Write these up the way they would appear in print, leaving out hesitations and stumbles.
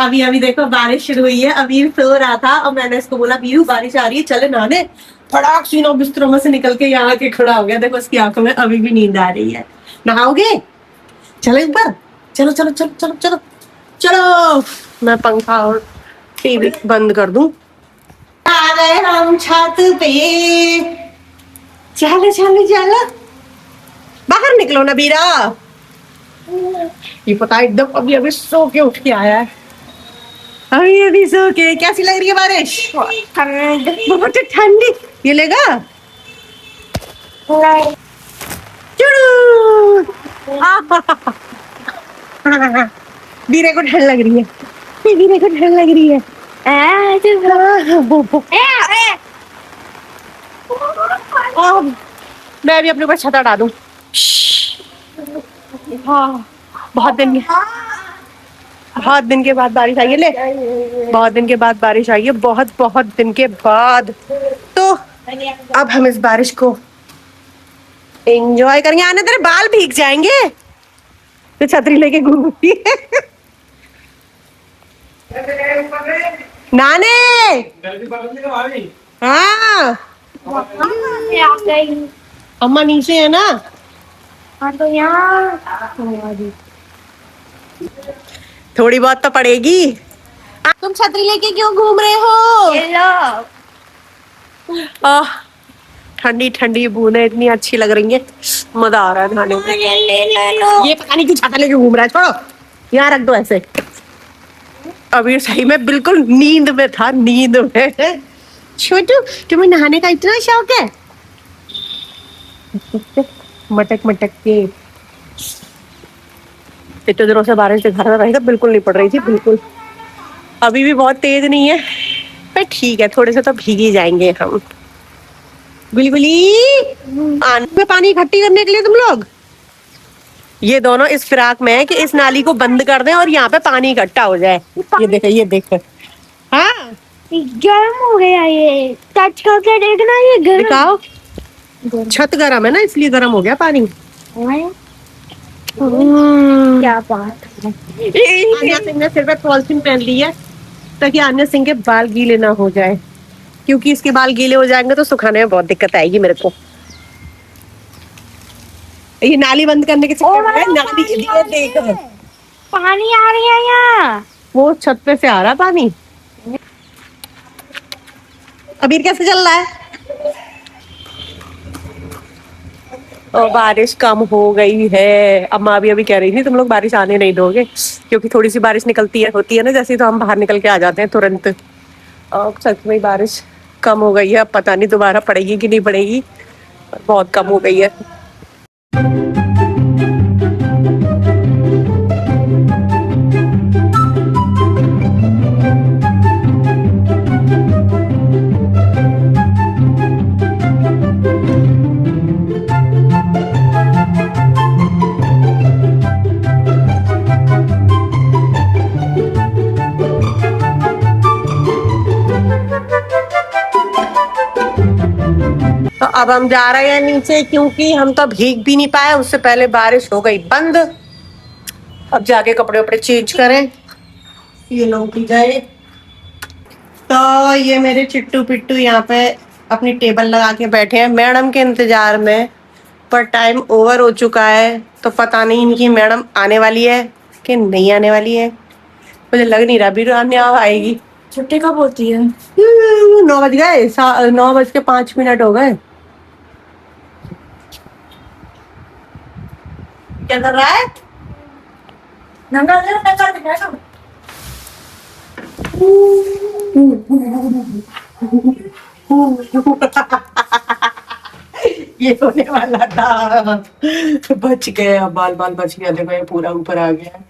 अभी अभी देखो बारिश शुरू हुई है। अभी सो रहा था और मैंने इसको बोला बीरू बारिश आ रही है चले नहाने। फटाक सीनों बिस्तरों में से निकल के यहाँ के खड़ा हो गया। देखो उसकी आंखों में अभी भी नींद आ रही है। नहाओगे? चलो एक बार, चलो चलो चलो चलो चलो चलो। मैं पंखा और टीवी बंद कर दूं। आ गए हम छत पे। चलो चलो चलो बाहर निकलो ना बीरा। ये पता है एकदम अभी अभी सो के उठ के आया है। अभी अभी सो के। कैसी लग रही है बारिश? बहुत ठंडी। ये लेगा चुड़ू। बीरे को ठंड लग रही है। बीरे को ठंड लग रही है। मैं भी अपने ऊपर छत हटा दूं। हाँ बहुत दिन के बाद बारिश आई है। ले बहुत दिन के बाद बारिश आई है। बहुत दिन के बाद। तो अब हम इस बारिश को एंजॉय करेंगे। आने तेरे बाल भीग जाएंगे तो छतरी लेके घूमती है। नाने हाँ अम्मा नीचे है ना। हाँ तो यहाँ थोड़ी बहुत तो पड़ेगी। तुम छतरी लेके क्यों घूम रहे हो? ठंडी ठंडी बूंदें इतनी अच्छी लग रही है। मजा आ रहा है नहाने में। ये पता नहीं क्यों छाता लेके घूम रहा है। छोड़ो यहाँ रख दो ऐसे। अभी सही में बिल्कुल नींद में था। नींद में। छोटू तुम्हें नहाने का इतना शौक है? मटक मटक के इतने दिनों से बारिश दिखा रहा था बिल्कुल नहीं पड़ रही थी। बिल्कुल अभी भी बहुत तेज नहीं है पर ठीक है थोड़े से तो भीग ही जाएंगे हम। गुलगुली में पानी इकट्ठी करने के लिए तुम लोग ये दोनों इस फिराक में है कि इस नाली को बंद कर दें और यहाँ पे पानी इकट्ठा हो जाए। ये देखे हाँ गर्म हो गया। ये टच करके देखना ये गर्म। दिखाओ छत गर्म है ना इसलिए गर्म हो गया पानी। क्या बात है। आन्या सिंह ने सिर पे पॉलिथीन पहन ली है ताकि आन्या सिंह के बाल गीले ना हो जाए क्योंकि इसके बाल गीले हो जाएंगे तो सुखाने में बहुत दिक्कत आएगी मेरे को। ये नाली बंद करने के चक्कर में नाली ये देख पानी आ रही है यहाँ। वो छत पे से आ रहा पानी। अबीर कैसे चल रहा है? और बारिश कम हो गई है। अम्मा अभी कह रही थी तुम लोग बारिश आने नहीं दोगे क्योंकि थोड़ी सी बारिश निकलती है होती है ना जैसे तो हम बाहर निकल के आ जाते हैं तुरंत। और सच में बारिश कम हो गई है। अब पता नहीं दोबारा पड़ेगी कि नहीं पड़ेगी। बहुत कम हो गई है। तो अब हम जा रहे हैं नीचे क्योंकि हम तो भीग भी नहीं पाए। उससे पहले बारिश हो गई बंद। अब जाके कपड़े वपड़े चेंज करें। ये लोग भी गए तो ये मेरे चिट्टू पिट्टू यहाँ पे अपनी टेबल लगा के बैठे हैं मैडम के इंतजार में। पर टाइम ओवर हो चुका है तो पता नहीं इनकी मैडम आने वाली है कि नहीं आने वाली है। मुझे लग नहीं रहा भी आएगी। छुट्टी कब होती है? 9 बज गए। 9:05 हो गए। क्या कर रहा है? ये होने वाला था। बच गए। अब बाल बच गया। देखो ये पूरा ऊपर आ गया।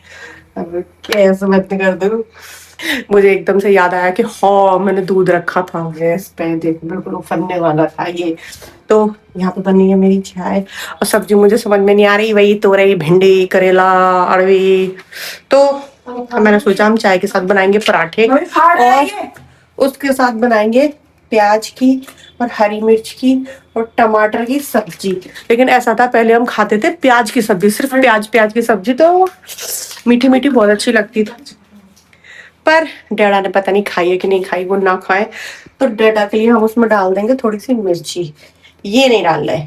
अब कैसे मत कर दूं। मुझे एकदम से याद आया कि हाँ मैंने दूध रखा था गैस पे। देखो बिल्कुल उफरने वाला था ये। तो यहाँ पे बनी है मेरी चाय और सब्जी मुझे समझ में नहीं आ रही। वही तोरई भिंडी करेला अरवी। तो मैंने सोचा हम चाय के साथ बनाएंगे पराठे और उसके साथ बनाएंगे प्याज की और हरी मिर्च की और टमाटर की सब्जी। लेकिन ऐसा था पहले हम खाते थे प्याज की सब्जी सिर्फ प्याज की सब्जी तो मीठी मीठी बहुत अच्छी लगती थी। पर डैडा ने पता नहीं खाई है कि नहीं खाई, वो ना खाए तो डैडा के लिए हम उसमें डाल देंगे थोड़ी सी मिर्ची। ये नहीं डाल रहे,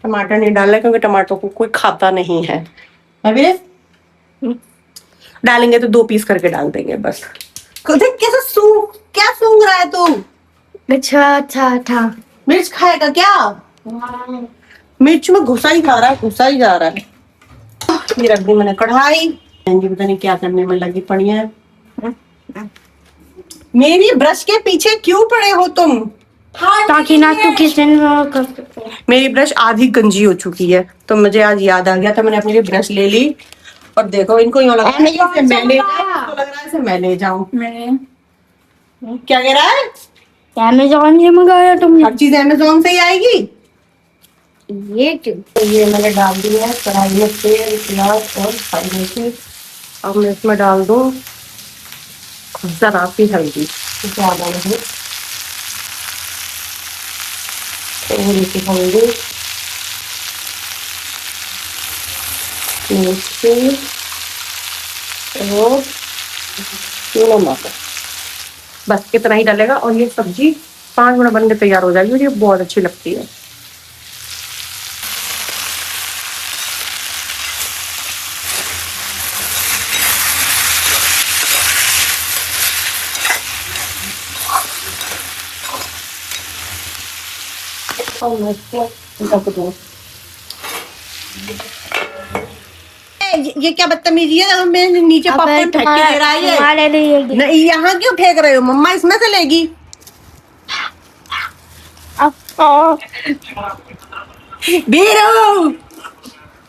टमाटर नहीं डाल रहे क्योंकि टमाटर को कोई खाता नहीं है। अभी डालेंगे तो 2 पीस करके डाल देंगे बस। देख कैसे क्या सूंघ रहा है तू? अच्छा अच्छा अच्छा। मिर्च खाएगा क्या? मिर्च में घुसा ही जा रहा है, घुसा ही जा रहा है। ये रख दी मैंने कढ़ाई। जी पता नहीं क्या करने में लगी पड़ी है। मेरी ब्रश के पीछे क्यों पड़े हो तुम? ताकि ना तू किचन कर सकते। मेरी ब्रश आधी गंजी हो चुकी है तो मुझे आज याद आ गया था, मैंने अपनी लिए ब्रश ले ली। और देखो इनको यूं लग रहा है इसे मैं ले जाऊं, तो लग रहा है इसे मैं ले जाऊं। क्या कह रहा है? अमेज़न से मंगाया तुमने? हर चीज अमेज़न से ही आएगी। ये क्यों? तो ये मैंने डाल दिया है कढ़ाई में तेल, प्याज और हरी मिर्ची। अब मैं इसमें डाल दूं जरा सी हल्दी, ज्यादा नहीं, थोड़ी सी हल्दी, मिर्ची और नमक। बस इतना ही डालेगा और ये सब्जी 5 मिनट बन के तैयार हो जाएगी और ये बहुत अच्छी लगती है। ये क्या बदतमीजी है? मैं नीचे पॉपकॉर्न फेंक के दे रहा है ये। तुम्हारे लिए नहीं यहाँ क्यों फेंक रहे हो? मम्मा इसमें से लेगी। बीरू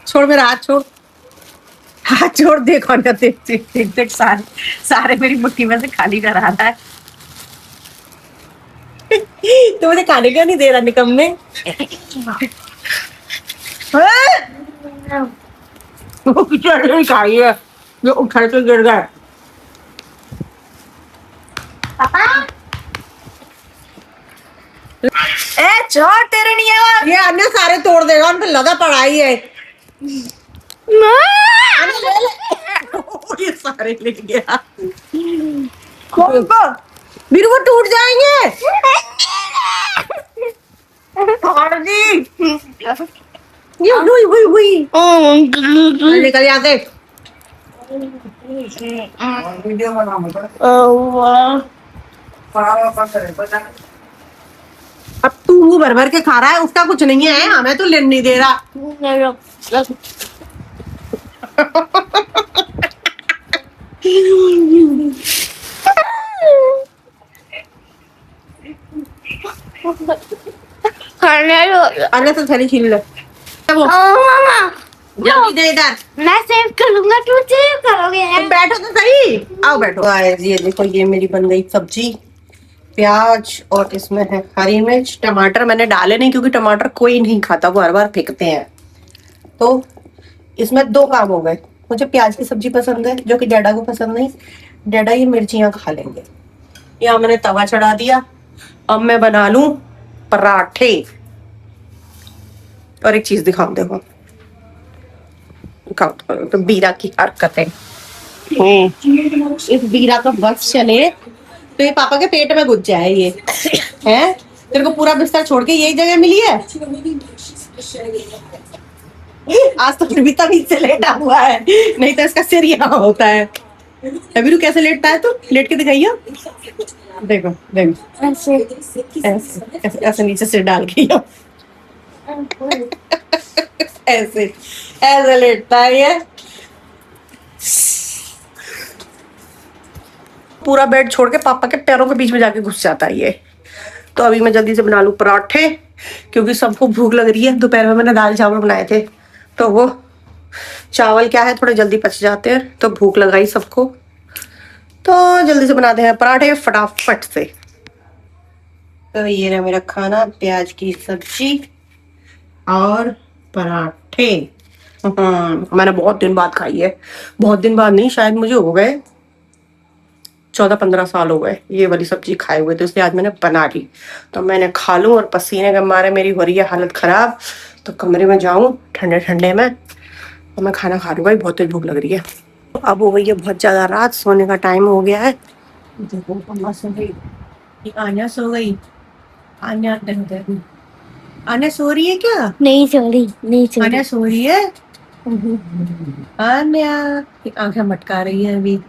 छोड़ मेरा हाथ, छोड़ हाथ छोड़। देखो ना, देख देख देख देख, सारे मेरी मुट्ठी में से खाली करा रहा है। तो मुझे खाने का नहीं दे रहा निकम्मे। वो किचन खाई है जो उखड़ के गिर गए। पापा ए छोड़, तेरे नहीं है ये अन्य सारे तोड़ देगा, उन पे लगा पड़ा ही है। ये सारे ले गया। बीरू वो टूट जाएंगे। ये हुई निकल जाते। वीडियो बना मतलब अब तू मुंह भर भर के खा रहा है, उसका कुछ नहीं है, हमें तो लेने नहीं दे रहा। अन्य तो थैली छीन ले। मामा जल्दी दे इधर। मैं सेव करूंगा, तू सेव करोगे। तुम बैठो तो सही, आओ बैठो। ये देखो ये मेरी बन गई सब्जी। प्याज और इसमें है हरी मिर्च। टमाटर मैंने डाले नहीं क्योंकि टमाटर कोई नहीं खाता, वो हर बार फेंकते हैं। तो इसमें 2 काम हो गए। मुझे प्याज की सब्जी पसंद है जो कि डैडा को पसंद नहीं। डैडा ये मिर्चियां खा लेंगे। यहाँ मैंने तवा चढ़ा दिया। अब मैं बना लूं पराठे। और एक चीज दिखाऊं, देखो तो बीरा की हरकतें। इस बीरा का बस चले तो ये पापा के पेट में घुस जाए। ये है तेरे को पूरा बिस्तर छोड़ के यही जगह मिली है। आज तो फिर भी तभी से लेटा हुआ है, नहीं तो इसका सिर यहाँ होता है। अभी कैसे लेटता है? तो लेट के दिखाइए। देखो देखो ऐसे ऐसे ऐसे नीचे सिर डाल के ऐसे ऐसे लेटता है ये। पूरा बेड छोड़ के पापा के पैरों के बीच में जाके घुस जाता है ये। तो अभी मैं जल्दी से बना लूं पराठे क्योंकि सबको भूख लग रही है। दोपहर में मैंने दाल चावल बनाए थे तो वो चावल क्या है थोड़े जल्दी पच जाते हैं, तो भूख लगाई सबको तो जल्दी से बनाते हैं पराठे फटाफट से। तो ये रहा मेरा खाना, प्याज की सब्जी और पराठे। मैंने बहुत दिन बाद खाई है। बहुत दिन बाद नहीं, शायद मुझे हो गए 14-15 साल हो गए ये वाली सब्जी खाए हुए, तो इसलिए आज मैंने बना ली। तो मैंने खा लूं और पसीने के मारे मेरी हो रही है हालत खराब, तो कमरे में जाऊं ठंडे ठंडे में और मैं खाना खा लूँ। भाई बहुत तेज भूख लग रही है। अब हो गई है बहुत ज्यादा रात, सोने का टाइम हो गया है। देखो मम्मा सो गई, ये आन्या सो गई। आन्या आन्या सो रही है क्या? नहीं सॉरी, नहीं आन्या सॉरी। सो रही है। आन्या ये आंखें मटका रही है अभी,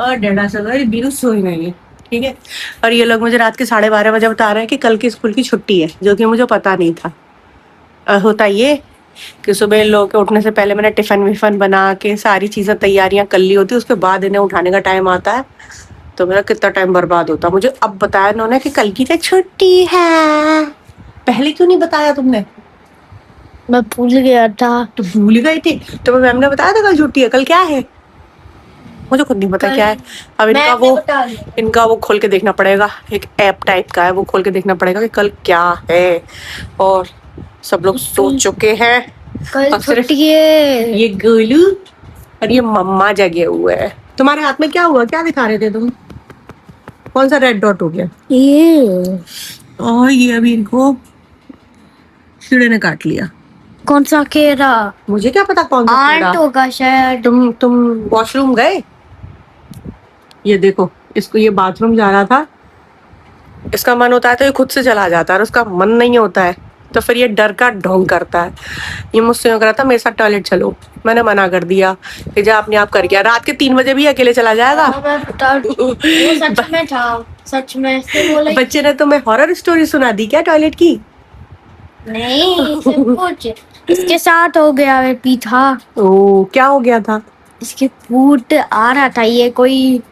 और डंडा सो गई, बीरू सोई नहीं है। ठीक है। और ये लोग मुझे रात के 12:30 बजे बता रहे हैं कि कल की स्कूल की छुट्टी है, जो कि मुझे पता नहीं था। होता ये कि सुबह इन लोगों के उठने से पहले मैंने टिफिन विफन बना के सारी चीजें तैयारियां कर ली होती, उसके बाद इन्हें उठाने का टाइम आता है, तो मेरा कितना टाइम बर्बाद होता। मुझे अब बताया इन्होंने कि कल की तो छुट्टी है, पहले क्यों नहीं बताया तुमने? मैं भूल गया था। तो भूल गई थी? तो मैम ने बताया था कल छुट्टी है। कल क्या है मुझे खुद नहीं पता क्या है। अब इनका वो खोल के देखना पड़ेगा, एक ऐप टाइप का है, वो खोल के देखना पड़ेगा कि कल क्या है। और सब लोग सो चुके हैं, कल अब सिर्फ छुट्टी है। ये गोलू और ये मम्मा जगे हुए हैं। तुम्हारे हाथ में क्या हुआ, क्या दिखा रहे थे तुम? कौन सा रेड डॉट हो गया? ये और ये अभी इनको कीड़े ने काट लिया। कौन सा केरा? मुझे क्या पता कौन सा आंट कीड़ा। होगा शायद। तुम वॉशरूम गए? ये देखो, इसको ये बाथरूम जा रहा था, इसका मन होता है तो ये खुद से चला जाता है, और उसका मन नहीं होता है तो फिर ये डर का ढोंग करता है। ये मुझसे यूं करा था मेरे साथ टॉयलेट चलो, मैंने मना कर दिया कि जा अपने आप कर गया। रात के 3 बजे भी अकेले चला जाएगा। मैं बता दूं, वो सच में था, सच में से बोला ही- बच्चे ने तुम्हें हॉरर स्टोरी सुना दी क्या टॉयलेट की? नहीं, सब कुछ इसके साथ हो गया। वे पी था, ओ क्या हो गया था? इसके फूट आ रहा था। ये कोई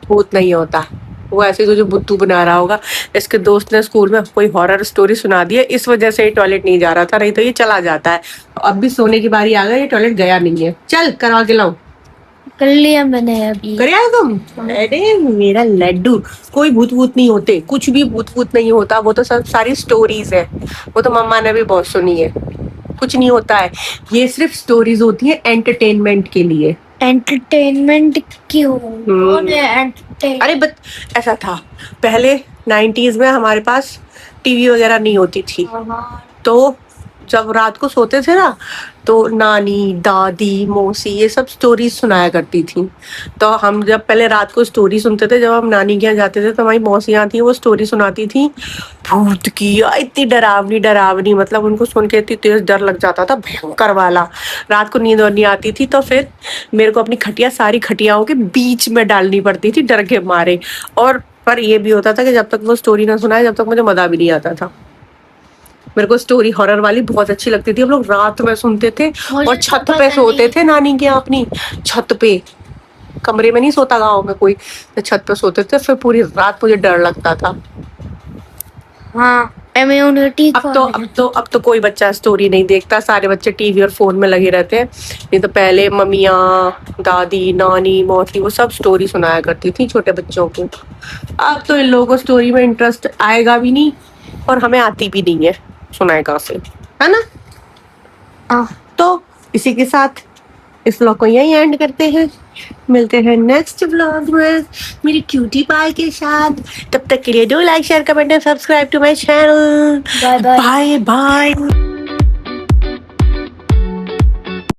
भूत नहीं होता, वो ऐसे ही तुझे बुद्धू बना रहा होगा। इसके दोस्त ने स्कूल में कोई हॉरर स्टोरी सुना दी है, इस वजह से ये टॉयलेट नहीं जा रहा था, नहीं तो ये चला जाता है। अब भी सोने की बारी आ गई, ये टॉयलेट गया नहीं है। चल करवा के लाऊं? कर लिया मैंने अभी। कर आए तुम? अरे मेरा लड्डू, कोई भूत भूत नहीं होते, कुछ भी भूत भूत नहीं होता, वो तो सब सारी स्टोरीज है। वो तो मम्मा ने भी बहुत सुनी है। कुछ नहीं होता है, ये सिर्फ स्टोरीज होती है एंटरटेनमेंट के लिए। एंटरटेनमेंट क्यों? कौन है एंटरटेन? अरे ऐसा था पहले 90s में, हमारे पास टीवी वगैरह नहीं होती थी, तो जब रात को सोते थे ना, तो नानी दादी मौसी ये सब स्टोरीज सुनाया करती थी। तो हम जब पहले रात को स्टोरी सुनते थे, जब हम नानी के यहाँ जाते थे, तो हमारी मौसियाँ थी, वो स्टोरी सुनाती थी भूत की, इतनी डरावनी डरावनी, मतलब उनको सुन के इतनी तेज डर लग जाता था, भयंकर वाला। रात को नींद और नहीं आती थी, तो फिर मेरे को अपनी खटिया सारी खटियाओं के बीच में डालनी पड़ती थी डर के मारे। और पर ये भी होता था कि जब तक वो स्टोरी ना सुनाए, जब तक मुझे मजा भी नहीं आता था। मेरे को स्टोरी हॉरर वाली बहुत अच्छी लगती थी। हम लोग रात में सुनते थे और छत पे सोते थे, नानी के यहाँ अपनी छत पे, कमरे में नहीं सोता गाँव में कोई, तो छत पे सोते थे। फिर पूरी रात मुझे डर लगता था। हाँ, इम्यूनिटी। अब तो कोई बच्चा स्टोरी नहीं देखता, सारे बच्चे टीवी और फोन में लगे रहते हैं। नहीं तो पहले मम्मियाँ दादी नानी मौसी वो सब स्टोरी सुनाया करती थी छोटे बच्चों को। अब तो इन लोगों को स्टोरी में इंटरेस्ट आएगा भी नहीं, और हमें आती भी नहीं है सुनाएगा से, है ना? तो इसी के साथ इस व्लॉग को यही एंड करते हैं। मिलते हैं नेक्स्ट व्लॉग में मेरी क्यूटी पाई के साथ। तब तक के लिए do like share comment and subscribe to my channel. Bye bye. Bye bye.